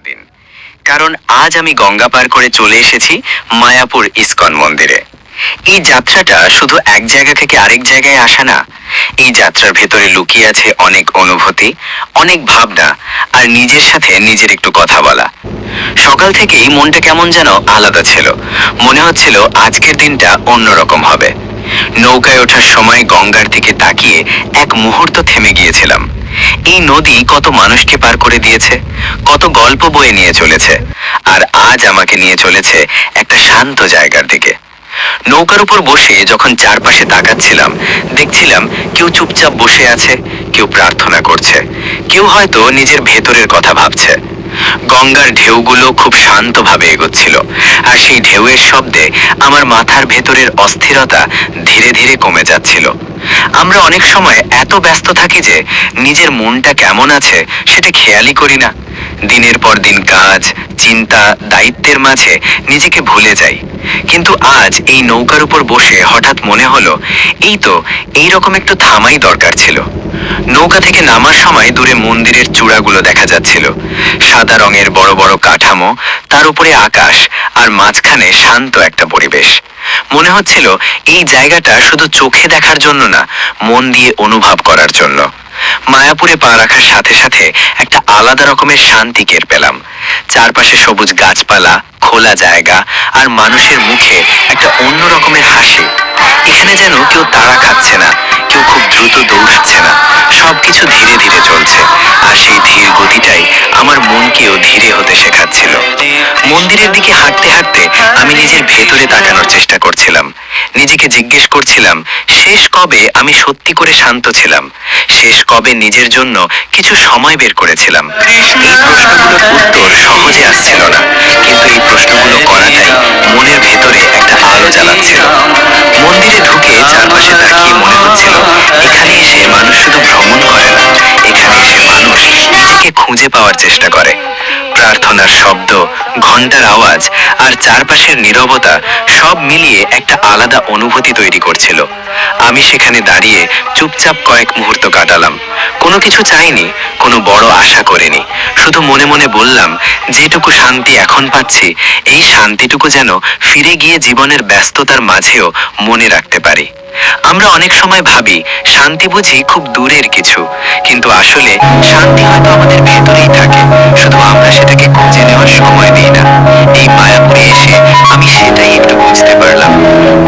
দিন, কারণ আজ আমি গঙ্গা পার করে চলে এসেছি মায়াপুর ইসকন মন্দিরে। এই যাত্রাটা শুধু এক জায়গা থেকে আরেক জায়গায় আসা না, এই যাত্রার ভেতরে লুকিয়ে আছে অনেক অনুভূতি, অনেক ভাবনা, আর নিজের সাথে নিজের একটু কথা বলা। সকাল থেকেই মনটা কেমন যেন আলাদা ছিল, মনে হচ্ছিল আজকের দিনটা অন্যরকম হবে। নৌকায় ওঠার সময় গঙ্গার দিকে তাকিয়ে এক মুহূর্ত থেমে গিয়েছিলাম। এই নদী কত মানুষকে পার করে দিয়েছে, কত গল্প বয়ে নিয়ে চলেছে, আর আজ আমাকে নিয়ে চলেছে একটা শান্ত জায়গার দিকে। নৌকার উপর বসে যখন চারপাশে তাকাচ্ছিলাম, দেখছিলাম কেউ চুপচাপ বসে আছে, কেউ প্রার্থনা করছে, কেউ হয়তো নিজের ভেতরের কথা ভাবছে। গঙ্গার ঢেউগুলো খুব শান্তভাবে এগোচ্ছিল, আর সেই ঢেউয়ের শব্দে আমার মাথার ভেতরের অস্থিরতা ধীরে ধীরে কমে যাচ্ছিল। আমরা অনেক সময় এত ব্যস্ত থাকি যে নিজের মনটা কেমন আছে সেটা খেয়ালই করি না। দিনের পর দিন কাজ, চিন্তা, দায়িত্বের মাঝে নিজেকে ভুলে যাই। কিন্তু আজ এই নৌকার উপর বসে হঠাৎ মনে হলো এইরকম একটু থামাই দরকার ছিল। নৌকা থেকে নামার সময় দূরে মন্দিরের চূড়াগুলো দেখা যাচ্ছিল, সাদা রঙের বড় বড় কাঠামো, তার উপরে আকাশ, আর মাঝখানে শান্ত একটা পরিবেশ। মনে হচ্ছিল এই জায়গাটা শুধু চোখে দেখার জন্য না, মন দিয়ে অনুভব করার জন্য। মায়াপুরে পা রাখার সাথে সাথে একটা আলাদা রকমের শান্তি টের পেলাম। চারপাশে সবুজ গাছপালা, খোলা জায়গা, আর মানুষের মুখে একটা অন্য রকমের হাসি। এখানে যেন কেউ তাড়া খাচ্ছে না, কেউ খুব দ্রুত দৌড়াচ্ছে না, সবকিছু ধীরে ধীরে চলছে, আর সেই ধীর গতিটাই আমার মনকেও ধীরে হতে শেখাচ্ছিল। মন্দিরের দিকে হাঁটতে হাঁটতে আমি নিজের ভেতরে তাকানোর চেষ্টা করছিলাম। নিজেকে জিজ্ঞেস করছিলাম, শেষ কবে আমি সত্যি করে শান্ত ছিলাম, শেষ কবে নিজের জন্য কিছু সময় বের করেছিলাম। এই প্রশ্নগুলোর উত্তর সহজে আসছিল না, কিন্তু এই প্রশ্নগুলো করাটাই মনের ভেতরে একটা আলো জ্বালাচ্ছিল। মন্দিরে ঢুকে চারপাশে তাকিয়ে মনে হচ্ছিল এখানে এসে মানুষ শুধু ভ্রমণ করে না, এখানে এসে মানুষ নিজেকে খুঁজে পাওয়ার চেষ্টা করে। প্রার্থনার শব্দ, ঘন্টার আওয়াজ, আর চারপাশের নীরবতা সব মিলিয়ে একটা আলাদা অনুভূতি তৈরি করছিল। আমি সেখানে দাঁড়িয়ে চুপচাপ কয়েক মুহূর্ত কাটালাম। কোনো কিছু চাইনি, কোনো বড় আশা করিনি, শুধু মনে মনে বললাম, যেটুকু শান্তি এখন পাচ্ছি, এই শান্তিটুকু যেন ফিরে গিয়ে জীবনের ব্যস্ততার মাঝেও মনে রাখতে পারি। আমরা অনেক সময় ভাবি শান্তি বুঝি খুব দূরের কিছু, কিন্তু আসলে শান্তি হয়তো আমাদের ভেতরেই থাকে, শুধু আমরা সেটাকে খুঁজে নেওয়ার সময় দিই না। এই মায়াপুরে এসে আমি সেটাই একটু বুঝতে পারলাম।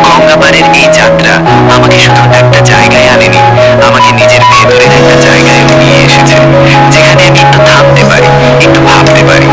গঙ্গাপাড়ের এই যাত্রা আমাকে শুধু একটা জায়গায় আনেনি, আমাকে নিজের ভেতরের একটা জায়গায় নিয়ে এসেছে, যেখানে আমি একটু থামতে পারি, একটু ভাবতে পারি,